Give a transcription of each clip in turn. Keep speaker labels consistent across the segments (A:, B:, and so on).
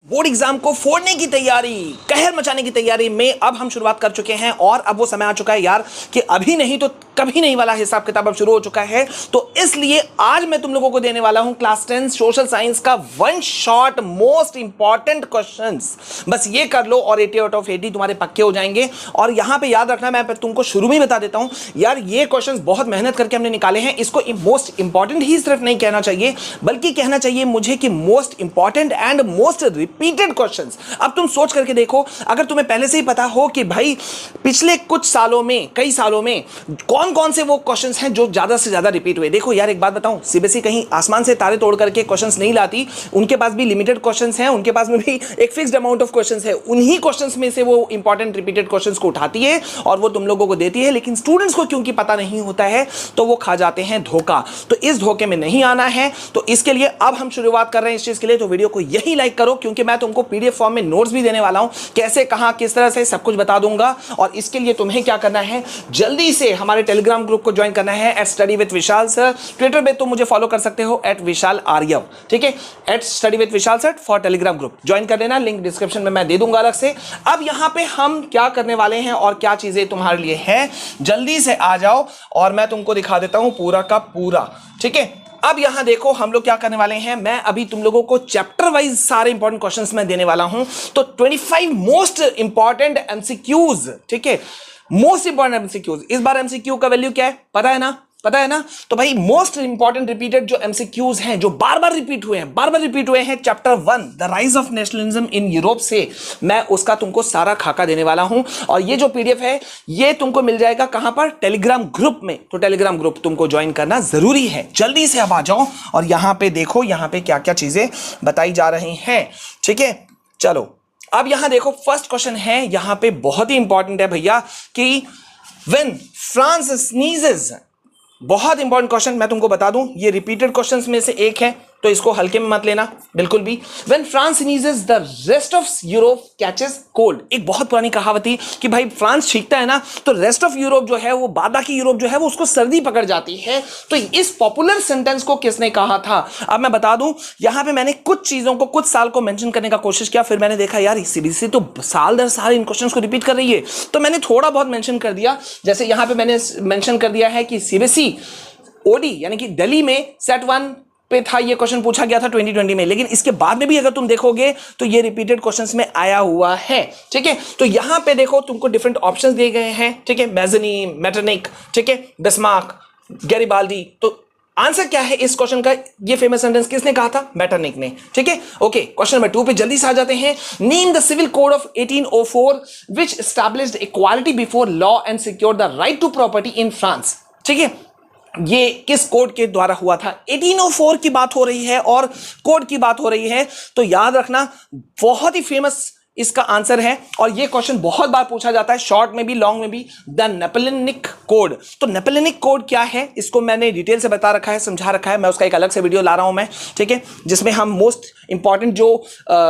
A: Board exam को फोड़ने की तैयारी, कहर मचाने की तैयारी में अब हम शुरुआत कर चुके हैं और अब वो समय आ चुका है यार कि अभी नहीं तो कभी नहीं वाला हिसाब किताब अब शुरू हो चुका है। तो इसलिए आज मैं तुम लोगों को देने वाला हूं क्लास 10 सोशल साइंस का one shot most important questions. बस ये कर लो और 80 आउट ऑफ 80 तुम्हारे पक्के हो जाएंगे। और यहां पे याद रखना, मैं तुमको शुरू में ही बता देता हूं यार, ये क्वेश्चंस बहुत मेहनत करके हमने निकाले हैं। इसको मोस्ट इंपॉर्टेंट ही सिर्फ नहीं कहना चाहिए बल्कि कहना चाहिए मुझे कि most important and most repeated questions. अब तुम सोच करके देखो, अगर तुम्हें पहले से ही पता हो कि भाई पिछले कुछ सालों में, कई सालों में कौन कौन से वो क्वेश्चंस हैं जो ज्यादा से ज्यादा रिपीट हुए। देखो यार एक बात बताऊं, सीबीएसई कहीं आसमान से तारे तोड़ करके क्वेश्चंस नहीं लाती। उनके पास भी लिमिटेड क्वेश्चंस हैं, उनके पास में भी एक फिक्स्ड अमाउंट ऑफ क्वेश्चंस है। उन्हीं क्वेश्चंस में से वो इंपॉर्टेंट रिपीटेड क्वेश्चंस को उठाती है और वो तुम लोगों को देती है। लेकिन स्टूडेंट्स को क्योंकि पता नहीं होता है तो वो खा जाते हैं धोखा। तो इस धोखे में नहीं आना है। तो इसके लिए अब हम शुरुआत कर रहे हैं इस चीज के लिए। तो वीडियो को यही लाइक करो क्योंकि मैं तुमको पीडीएफ फॉर्म में नोट्स भी देने वाला हूं, कैसे कहां किस तरह से सब कुछ बता दूंगा। और इसके लिए तुम्हें क्या करना है, जल्दी से हमारे टेलीग्राम ग्रुप को ज्वाइन करना है @study with Vishal sir. Twitter पे तुम मुझे फॉलो कर सकते हो @विशाल आर्यव, ठीक है, @study with Vishal sir for Telegram group join कर लेना। लिंक डिस्क्रिप्शन में मैं दे दूंगा अलग से। अब यहां पे हम क्या करने वाले हैं और क्या चीजें तुम्हारे लिए हैं, जल्दी से आ जाओ और मैं तुमको दिखा देता हूं पूरा का पूरा, ठीक है। अब यहां देखो हम लोग क्या करने वाले हैं, मैं अभी तुम लोगों को चैप्टर वाइज सारे इंपॉर्टेंट क्वेश्चंस मैं देने वाला हूं। तो 25 मोस्ट इंपॉर्टेंट एमसीक्यूज, ठीक है, मोस्ट इंपॉर्टेंट एमसीक्यूज। इस बार एमसीक्यू का वैल्यू क्या है पता है ना, पता है ना। तो भाई मोस्ट इंपॉर्टेंट रिपीटेड जो एमसीक्यूज हैं, जो बार बार रिपीट हुए हैं chapter 1 the rise of nationalism in Europe से, मैं उसका तुमको सारा खाका देने वाला हूं। और ये जो पीडीएफ है ये तुमको मिल जाएगा कहां पर, टेलीग्राम ग्रुप में। तो टेलीग्राम ग्रुप तुमको ज्वाइन करना जरूरी है। जल्दी से अब आ जाओ और यहां पे देखो यहां पे क्या क्या चीजें बताई जा रही हैं, ठीक है। चलो अब यहां देखो फर्स्ट क्वेश्चन है, यहां पे बहुत ही इंपॉर्टेंट है भैया कि व्हेन फ्रांस स्नीजेस, बहुत इंपॉर्टेंट क्वेश्चन मैं तुमको बता दूं, ये रिपीटेड क्वेश्चंस में से एक है तो इसको हल्के में मत लेना बिल्कुल भी। When France sneezes, the rest of Europe catches cold। एक बहुत पुरानी कहावत थी कि भाई फ्रांस छींकता है ना तो रेस्ट ऑफ यूरोप जो है वो, बाकी यूरोप जो है वो उसको सर्दी पकड़ जाती है। तो इस पॉपुलर सेंटेंस को किसने कहा था, अब मैं बता दूं। यहां पे मैंने कुछ चीजों को, कुछ साल को मेंशन करने का कोशिश किया, फिर मैंने देखा यार सीबीएसई तो साल दर साल इन क्वेश्चंस को रिपीट कर रही है, तो मैंने थोड़ा बहुत मेंशन कर दिया। जैसे यहां पे मैंने मेंशन कर दिया है कि सीबीएसई ओडी यानी कि दिल्ली में सेट 1 पे था, ये क्वेश्चन पूछा गया था 2020 में, लेकिन इसके बाद में भी अगर तुम देखोगे तो ये रिपीटेड क्वेश्चंस में आया हुआ है, ठीक है। तो यहां पे देखो तुमको डिफरेंट ऑप्शंस दिए गए हैं, ठीक है, मेज़नी, मेटरनिक, ठीक है, बिस्मार्क, गैरिबाल्डी। तो आंसर क्या है इस क्वेश्चन का, ये फेमस सेंटेंस किसने कहा था, मेटरनिक ने, ठीक है। ओके, क्वेश्चन नंबर 2 पे जल्दी से आ जाते हैं। Name the civil code of 1804 which established equality before law and secured the right to property in France, ठीक है। ये किस कोड के द्वारा हुआ था, 1804 की बात हो रही है और कोड की बात हो रही है। तो याद रखना बहुत ही फेमस इसका आंसर है और ये क्वेश्चन बहुत बार पूछा जाता है, शॉर्ट में भी लॉन्ग में भी, द नेपोलियनिक कोड। तो नेपोलियनिक कोड क्या है इसको मैंने डिटेल से बता रखा है, समझा रखा है, मैं उसका एक अलग से वीडियो ला रहा हूं मैं, ठीक है, जिसमें हम मोस्ट इंपॉर्टेंट जो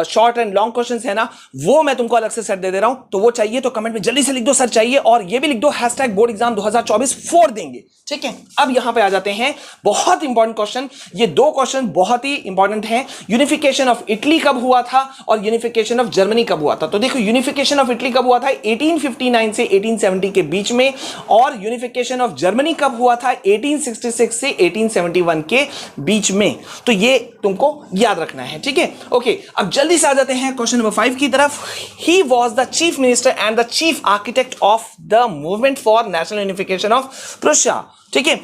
A: शॉर्ट एंड लॉन्ग क्वेश्चंस है ना वो मैं तुमको अलग से सेट दे रहा हूं। तो वो चाहिए तो कमेंट में जल्दी से लिख दो सर चाहिए, और ये भी लिख दो #बोर्ड एग्जाम 2024 फोड़ देंगे, ठीक है। अब यहां पे आ जाते हैं बहुत इंपॉर्टेंट क्वेश्चन। ये दो क्वेश्चन बहुत ही इंपॉर्टेंट हैं। यूनिफिकेशन ऑफ इटली कब हुआ था और यूनिफिकेशन ऑफ जर्मनी कब हुआ था। तो देखो यूनिफिकेशन ऑफ इटली कब हुआ था, 1859 से 1870 के बीच में, और यूनिफिकेशन ऑफ जर्मनी कब हुआ था, 1866 से 1871 के बीच में। तो ये तुमको याद रखना है, ठीक है। ओके, अब जल्दी से आ जाते हैं क्वेश्चन नंबर 5 की तरफ। He was the chief minister and the chief architect of the movement for national unification of Prussia, ठीक है।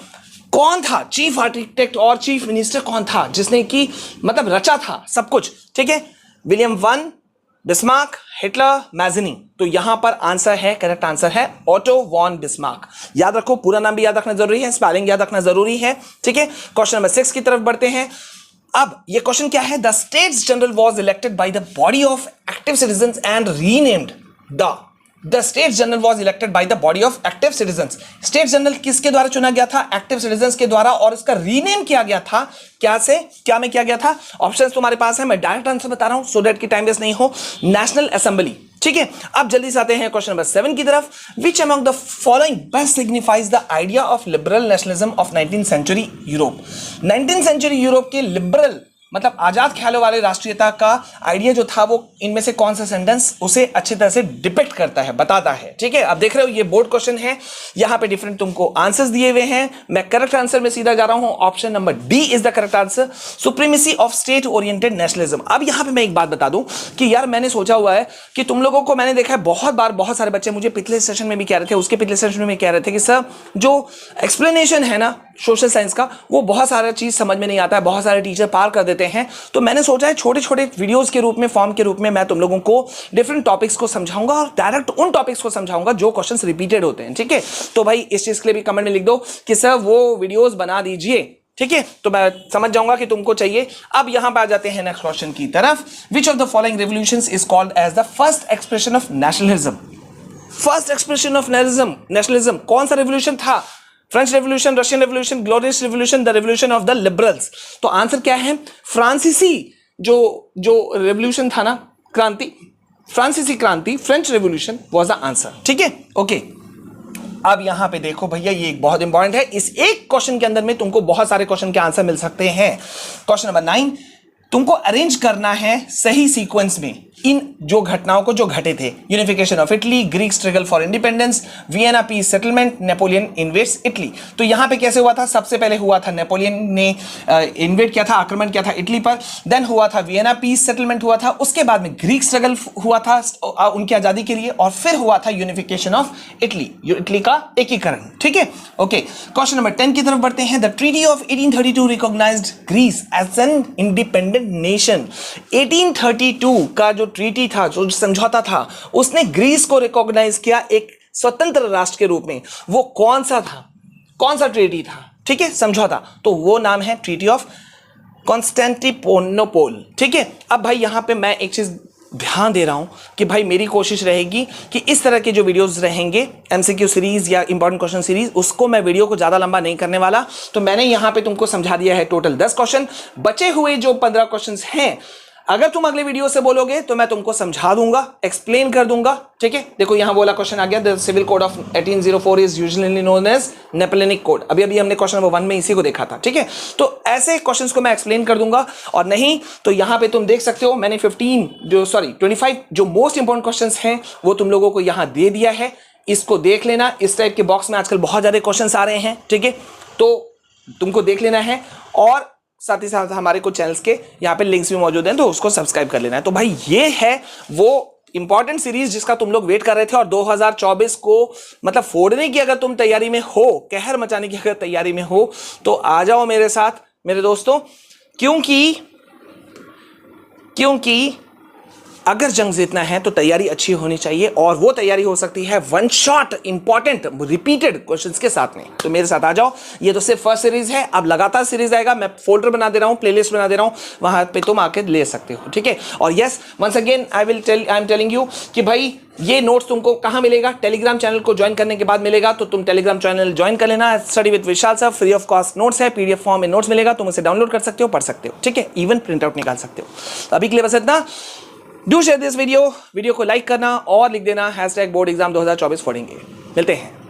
A: कौन था चीफ आर्किटेक्ट और चीफ मिनिस्टर, कौन था जिसने की मतलब रचा था सब कुछ, ठीक है। William 1, Bismarck, Hitler, Mazzini. तो यहां पर आंसर है, करेक्ट आंसर है ऑटो वॉन बिस्मार्क। याद रखो, पूरा नाम भी याद रखना जरूरी है, स्पेलिंग याद रखना जरूरी है, ठीक है। क्वेश्चन नंबर 6 की तरफ बढ़ते हैं। अब ये क्वेश्चन क्या है, the states general was elected by the body of active citizens and renamed the states general was elected by the body of active citizens. State general किसके द्वारा चुना गया था, एक्टिव सिटीजंस के द्वारा, और इसका रीनेम किया गया था क्या से, क्या में किया गया था। ऑप्शंस तुम्हारे पास है, मैं डायरेक्ट आंसर बता रहा हूं सो दैट की टाइम वेस्ट नहीं हो, नेशनल असेंबली, ठीक है। अब जल्दी से आते हैं क्वेश्चन नंबर 7 की तरफ। Which among the following best signifies the idea of liberal nationalism of 19th century Europe. 19th century Europe के लिबरल मतलब आजाद ख्यालों वाले राष्ट्रीयता का आइडिया जो था वो इनमें से कौन सा सेंटेंस उसे अच्छी तरह से डिपिक्ट करता है, बताता है। ठीक है, अब देख रहे हो ये बोर्ड क्वेश्चन है, यहां पे डिफरेंट तुमको आंसर्स दिए हुए हैं। मैं करेक्ट आंसर में सीधा जा रहा हूं, option number D is the correct answer, supremacy of state oriented nationalism. अब यहां पे मैं एक बात बता दूं कि यार मैंने सोचा हुआ है कि तुम लोगों को मैंने देखा है बहुत बार, बहुत सारे बच्चे मुझे पिछले सेशन में भी कह रहे थे, उसके पिछले सेशन में कह रहे थे कि सर जो एक्सप्लेनेशन है ना सोशल साइंस का वो बहुत सारा चीज समझ में नहीं आता है, बहुत सारे टीचर पार कर देते हैं। तो मैंने सोचा है छोटे छोटे वीडियोस के रूप में, फॉर्म के रूप में मैं तुम लोगों को डिफरेंट टॉपिक्स को समझाऊंगा और डायरेक्ट उन टॉपिक्स को समझाऊंगा जो क्वेश्चंस रिपीटेड होते हैं। ठीक है, तो भाई इस चीज के लिए भी कमेंट में लिख दो कि सर वो वीडियोस बना दीजिए। ठीक है, तो मैं समझ जाऊंगा कि तुमको चाहिए। अब यहां पे आ जाते हैं नेक्स्ट क्वेश्चन की तरफ। Which of the following revolutions is called as the first expression of nationalism? First expression of nationalism कौन सा रेवोल्यूशन था? French revolution, Russian revolution, glorious revolution, the revolution of the liberals? तो answer क्या है? फ्रांसीसी जो रेवोल्यूशन था ना, क्रांति, फ्रांसीसी क्रांति, French revolution was the answer. ठीक है, ओके। अब यहां पे देखो भैया, ये एक बहुत इंपॉर्टेंट है, इस एक क्वेश्चन के अंदर में तुमको बहुत सारे क्वेश्चन के आंसर मिल सकते हैं। क्वेश्चन नंबर 9, तुमको अरेंज करना है सही सीक्वेंस में इन जो घटनाओं को जो घटे थे। Unification of Italy, Greek struggle for independence, Vienna peace settlement, Napoleon invades Italy. तो यहां पे कैसे हुआ था? सबसे पहले हुआ था नेपोलियन ने इन्वेड किया था, आक्रमण किया था इटली पर, देन हुआ था वियना पीस सेटलमेंट हुआ था, उसके बाद में ग्रीक स्ट्रगल हुआ था उनकी आजादी के लिए, और फिर हुआ था यूनिफिकेशन ऑफ इटली, इटली का एकीकरण। ठीक है, ओके। क्वेश्चन नंबर 10 की तरफ बढ़ते हैं। The treaty of 1832 recognised Greece as an independent nation. 1832 का जो ट्रीटी था, जो समझौता था, उसने ग्रीस को रिकॉग्नाइज किया एक स्वतंत्र राष्ट्र के रूप में। वो कौन सा था? कौन सा ट्रीटी था? ठीक है, समझौता, तो वो नाम है ट्रीटी ऑफ कॉन्स्टेंटिनोपल। ठीक है, अब भाई यहां पे मैं एक चीज ध्यान दे रहा हूं कि भाई मेरी कोशिश रहेगी कि इस तरह के जो वीडियोस रहेंगे, एमसीक्यू सीरीज या इंपॉर्टेंट क्वेश्चन सीरीज, उसको मैं वीडियो को ज्यादा लंबा नहीं करने वाला। तो मैंने यहां पे तुमको समझा दिया है टोटल 10 क्वेश्चन। बचे हुए जो 15 क्वेश्चंस हैं, अगर तुम अगले वीडियो से बोलोगे तो मैं तुमको समझा दूंगा, एक्सप्लेन कर दूंगा। ठीक है, देखो यहां बोला क्वेश्चन आ गया, the civil code of 1804 is usually known as Napoleonic code. अभी हमने क्वेश्चन नंबर 1 में इसी को देखा था। ठीक है, तो ऐसे क्वेश्चंस को मैं एक्सप्लेन कर दूंगा, और नहीं तो यहां पे तुम देख सकते हो मैंने 25 जो मोस्ट इंपॉर्टेंट क्वेश्चंस हैं वो तुम लोगों को यहां दे दिया है। इसको देख लेना। इस टाइप के बॉक्स में आजकल बहुत ज्यादा क्वेश्चंस आ रहे हैं। ठीक है, तो तुमको देख लेना है, और साथ ही साथ हमारे कुछ चैनल्स के यहाँ पे लिंक्स भी मौजूद हैं, तो उसको सब्सक्राइब कर लेना है। तो भाई ये है वो इंपॉर्टेंट सीरीज जिसका तुम लोग वेट कर रहे थे, और 2024 को मतलब फोड़ने की अगर तुम तैयारी में हो, कहर मचाने की अगर तैयारी में हो, तो आ जाओ मेरे साथ मेरे दोस्तों, क्योंकि अगर जंग जीतना है तो तैयारी अच्छी होनी चाहिए, और वो तैयारी हो सकती है one shot important repeated questions के साथ में। तो मेरे साथ आ जाओ। ये तो सिर्फ फर्स्ट सीरीज है, अब लगातार सीरीज आएगा। मैं फोल्डर बना दे रहा हूं, प्लेलिस्ट बना दे रहा हूं, वहां पे तुम आके ले सकते हो। ठीक है, और yes once again I am telling you कि भाई ये नोट्स तुमको कहां मिलेगा? टेलीग्राम चैनल को ज्वाइन करने के बाद मिलेगा। तो तुम टेलीग्राम चैनल ज्वाइन कर लेना। Study with Vishal sir, free of cost notes है, पीडीएफ फॉर्म में नोट्स मिलेगा, तुम उसे डाउनलोड कर सकते हो, पढ़ सकते हो। ठीक है, इवन प्रिंट आउट निकाल सकते हो। तो अभी के लिए बस इतना। डू शेयर दिस वीडियो को लाइक करना और लिख देना #बोर्ड एग्जाम 2024 फोड़ेंगे। मिलते हैं।